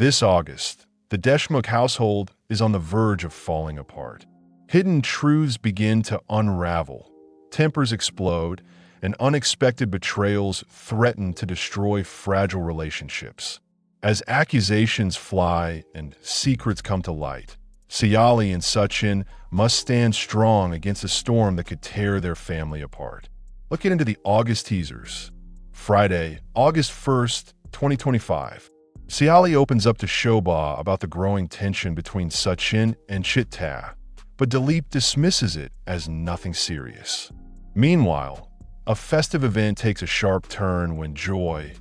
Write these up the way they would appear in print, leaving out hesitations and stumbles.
This August, the Deshmukh household is on the verge of falling apart. Hidden truths begin to unravel, tempers explode, and unexpected betrayals threaten to destroy fragile relationships. As accusations fly and secrets come to light, Siali and Sachin must stand strong against a storm that could tear their family apart. Let's get into the August teasers. Friday, August 1st, 2025. Siali opens up to Shobha about the growing tension between Sachin and Chitta, but Dilip dismisses it as nothing serious. Meanwhile, a festive event takes a sharp turn when Joy,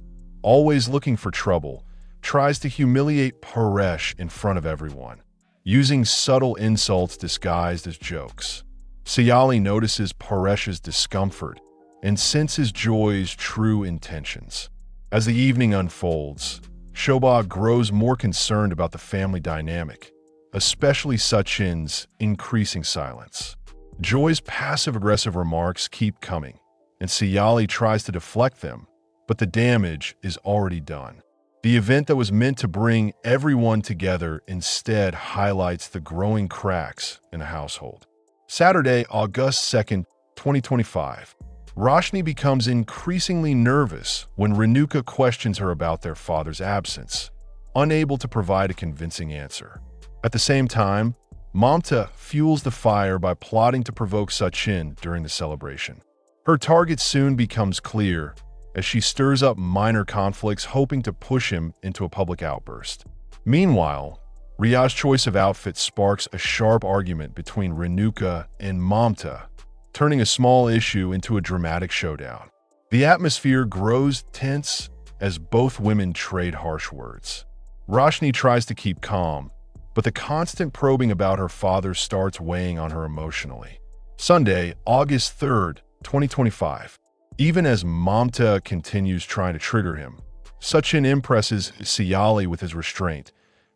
always looking for trouble, tries to humiliate Paresh in front of everyone, using subtle insults disguised as jokes. Siali notices Paresh's discomfort and senses Joy's true intentions. As the evening unfolds, Shobha grows more concerned about the family dynamic, especially Sachin's increasing silence. Joy's passive-aggressive remarks keep coming, and Siali tries to deflect them, but the damage is already done. The event that was meant to bring everyone together instead highlights the growing cracks in a household. Saturday, August 2nd, 2025. Roshni becomes increasingly nervous when Renuka questions her about their father's absence, unable to provide a convincing answer. At the same time, Mamta fuels the fire by plotting to provoke Sachin during the celebration. Her target soon becomes clear as she stirs up minor conflicts, hoping to push him into a public outburst. Meanwhile, Riya's choice of outfit sparks a sharp argument between Renuka and Mamta, turning a small issue into a dramatic showdown. The atmosphere grows tense as both women trade harsh words. Roshni tries to keep calm, but the constant probing about her father starts weighing on her emotionally. Sunday, August 3rd, 2025. Even as Mamta continues trying to trigger him, Sachin impresses Siali with his restraint,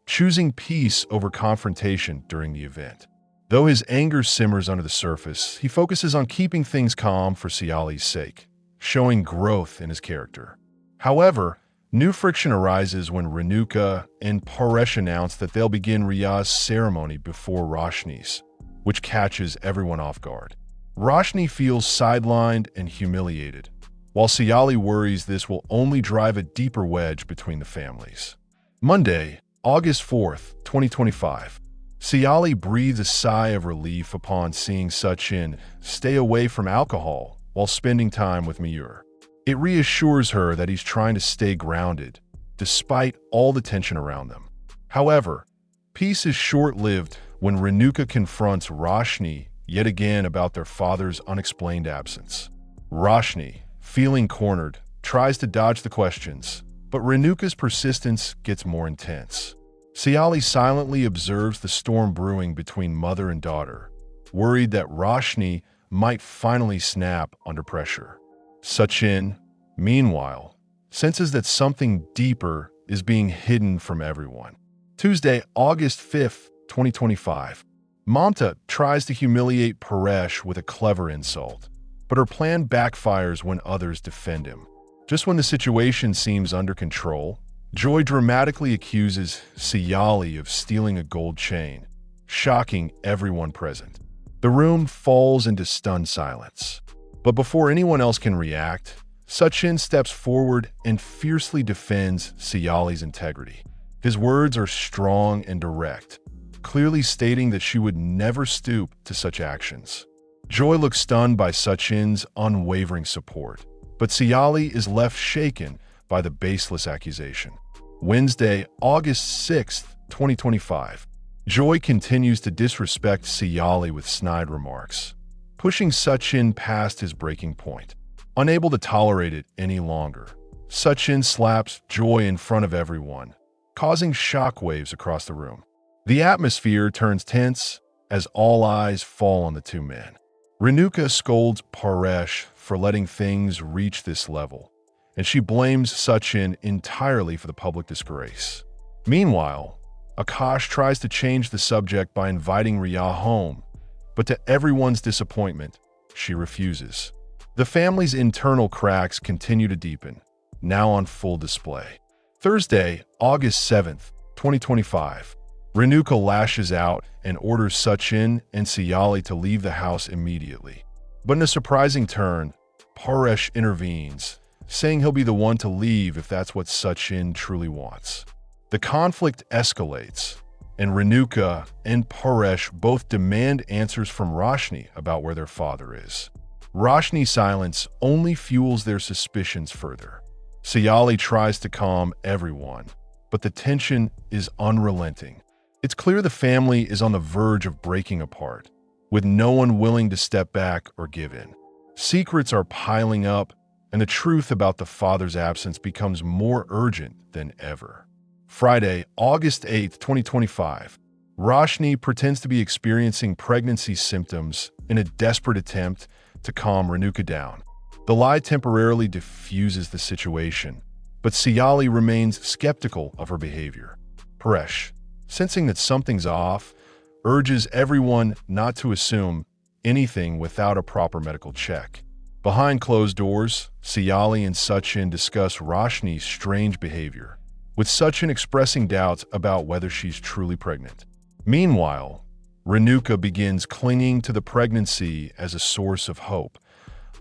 choosing peace over confrontation during the event. Though his anger simmers under the surface, he focuses on keeping things calm for Siali's sake, showing growth in his character. However, new friction arises when Renuka and Paresh announce that they'll begin Riya's ceremony before Roshni's, which catches everyone off guard. Roshni feels sidelined and humiliated, while Siali worries this will only drive a deeper wedge between the families. Monday, August 4th, 2025. Siali breathes a sigh of relief upon seeing Sachin stay away from alcohol while spending time with Mayur. It reassures her that he's trying to stay grounded, despite all the tension around them. However, peace is short-lived when Renuka confronts Roshni yet again about their father's unexplained absence. Roshni, feeling cornered, tries to dodge the questions, but Renuka's persistence gets more intense. Siali silently observes the storm brewing between mother and daughter, worried that Roshni might finally snap under pressure. Sachin, meanwhile, senses that something deeper is being hidden from everyone. Tuesday, August 5th, 2025. Mamta tries to humiliate Paresh with a clever insult, but her plan backfires when others defend him. Just when the situation seems under control, Joy dramatically accuses Siali of stealing a gold chain, shocking everyone present. The room falls into stunned silence. But before anyone else can react, Sachin steps forward and fiercely defends Siali's integrity. His words are strong and direct, clearly stating that she would never stoop to such actions. Joy looks stunned by Sachin's unwavering support, but Siali is left shaken by the baseless accusation. Wednesday, August 6th, 2025. Joy continues to disrespect Siali with snide remarks, pushing Sachin past his breaking point. Unable to tolerate it any longer, Sachin slaps Joy in front of everyone, causing shockwaves across the room. The atmosphere turns tense as all eyes fall on the two men. Renuka scolds Paresh for letting things reach this level, and she blames Sachin entirely for the public disgrace. Meanwhile, Akash tries to change the subject by inviting Riya home, but to everyone's disappointment, she refuses. The family's internal cracks continue to deepen, now on full display. Thursday, August 7th, 2025. Renuka lashes out and orders Sachin and Siali to leave the house immediately. But in a surprising turn, Paresh intervenes, saying he'll be the one to leave if that's what Sachin truly wants. The conflict escalates, and Renuka and Paresh both demand answers from Roshni about where their father is. Roshni's silence only fuels their suspicions further. Siali tries to calm everyone, but the tension is unrelenting. It's clear the family is on the verge of breaking apart, with no one willing to step back or give in. Secrets are piling up, and the truth about the father's absence becomes more urgent than ever. Friday, August 8, 2025. Roshni pretends to be experiencing pregnancy symptoms in a desperate attempt to calm Renuka down. The lie temporarily diffuses the situation, but Siali remains skeptical of her behavior. Paresh, sensing that something's off, urges everyone not to assume anything without a proper medical check. Behind closed doors, Siali and Sachin discuss Roshni's strange behavior, with Sachin expressing doubts about whether she's truly pregnant. Meanwhile, Renuka begins clinging to the pregnancy as a source of hope,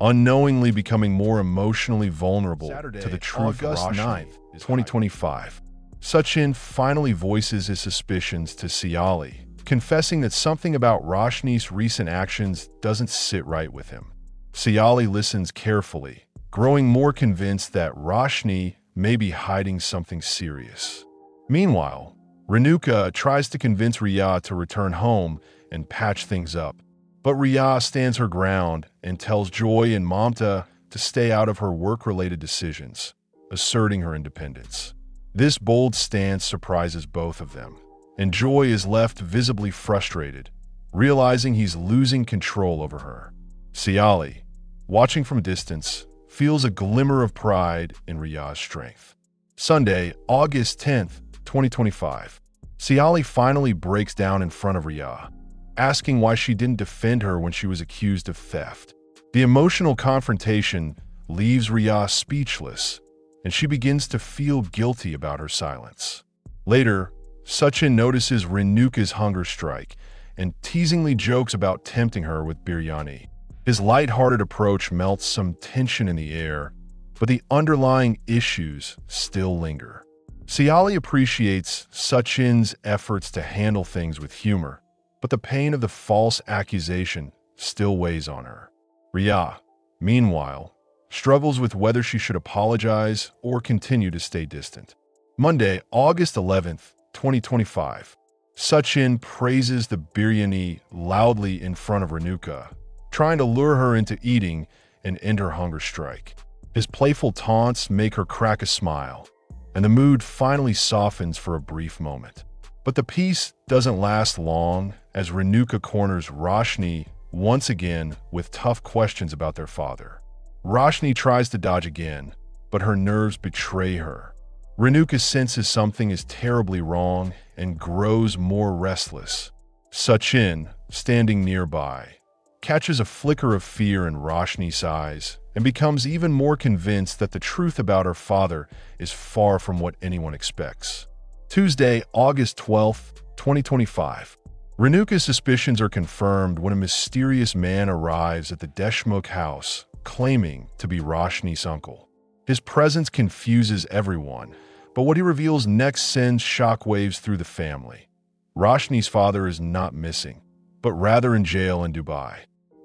unknowingly becoming more emotionally vulnerable to the truth. August 9th, 2025. Sachin finally voices his suspicions to Siali, confessing that something about Roshni's recent actions doesn't sit right with him. Siali listens carefully, growing more convinced that Roshni may be hiding something serious. Meanwhile, Renuka tries to convince Riya to return home and patch things up, but Riya stands her ground and tells Joy and Mamta to stay out of her work-related decisions, asserting her independence. This bold stance surprises both of them, and Joy is left visibly frustrated, realizing he's losing control over her. Siali, watching from a distance, feels a glimmer of pride in Riya's strength. Sunday, August 10th, 2025. Siali finally breaks down in front of Riya, asking why she didn't defend her when she was accused of theft. The emotional confrontation leaves Riya speechless, and she begins to feel guilty about her silence. Later, Sachin notices Renuka's hunger strike and teasingly jokes about tempting her with biryani. His lighthearted approach melts some tension in the air, but the underlying issues still linger. Siali appreciates Sachin's efforts to handle things with humor, but the pain of the false accusation still weighs on her. Riya, meanwhile, struggles with whether she should apologize or continue to stay distant. Monday, August 11th, 2025. Sachin praises the biryani loudly in front of Renuka, trying to lure her into eating and end her hunger strike. His playful taunts make her crack a smile, and the mood finally softens for a brief moment. But the peace doesn't last long as Renuka corners Roshni once again with tough questions about their father. Roshni tries to dodge again, but her nerves betray her. Renuka senses something is terribly wrong and grows more restless. Sachin, standing nearby, catches a flicker of fear in Roshni's eyes and becomes even more convinced that the truth about her father is far from what anyone expects. Tuesday, August 12th, 2025. Renuka's suspicions are confirmed when a mysterious man arrives at the Deshmukh house, claiming to be Roshni's uncle. His presence confuses everyone, but what he reveals next sends shockwaves through the family. Roshni's father is not missing, but rather in jail in Dubai.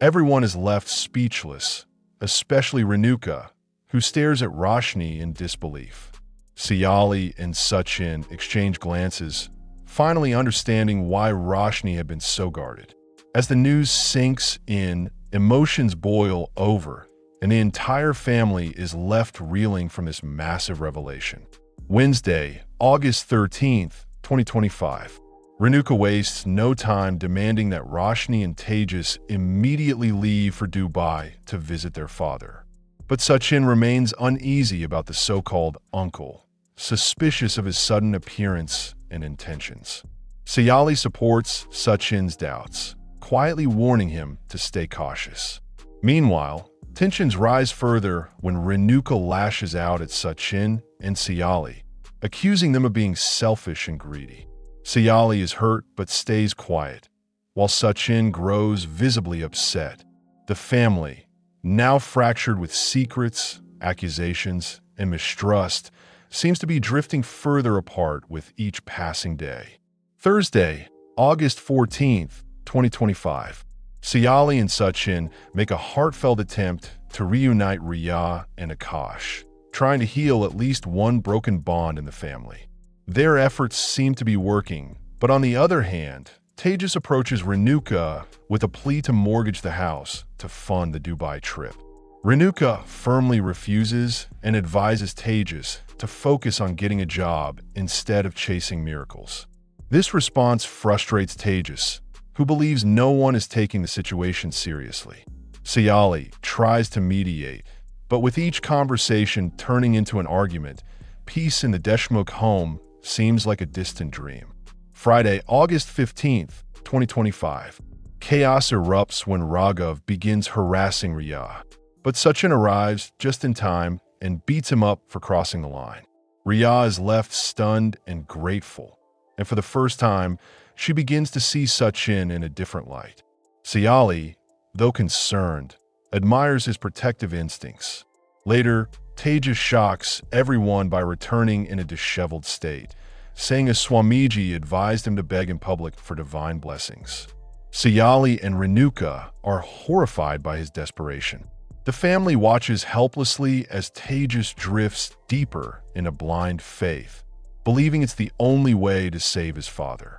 Everyone is left speechless, especially Renuka, who stares at Roshni in disbelief. Siali and Sachin exchange glances, finally understanding why Roshni had been so guarded. As the news sinks in, emotions boil over, and the entire family is left reeling from this massive revelation. Wednesday, August 13th, 2025. Renuka wastes no time demanding that Roshni and Tejas immediately leave for Dubai to visit their father. But Sachin remains uneasy about the so-called uncle, suspicious of his sudden appearance and intentions. Siali supports Sachin's doubts, quietly warning him to stay cautious. Meanwhile, tensions rise further when Renuka lashes out at Sachin and Siali, accusing them of being selfish and greedy. Sayali is hurt but stays quiet, while Sachin grows visibly upset. The family, now fractured with secrets, accusations, and mistrust, seems to be drifting further apart with each passing day. Thursday, August 14th, 2025. Sayali and Sachin make a heartfelt attempt to reunite Riya and Akash, trying to heal at least one broken bond in the family. Their efforts seem to be working, but on the other hand, Tejas approaches Renuka with a plea to mortgage the house to fund the Dubai trip. Renuka firmly refuses and advises Tejas to focus on getting a job instead of chasing miracles. This response frustrates Tejas, who believes no one is taking the situation seriously. Sayali tries to mediate, but with each conversation turning into an argument, peace in the Deshmukh home seems like a distant dream. Friday, August 15th, 2025. Chaos erupts when Raghav begins harassing Riya, but Sachin arrives just in time and beats him up for crossing the line. Riya is left stunned and grateful, and for the first time, she begins to see Sachin in a different light. Sayali, though concerned, admires his protective instincts. Later, Tejas shocks everyone by returning in a disheveled state, saying a Swamiji advised him to beg in public for divine blessings. Sayali and Renuka are horrified by his desperation. The family watches helplessly as Tejas drifts deeper in a blind faith, believing it's the only way to save his father.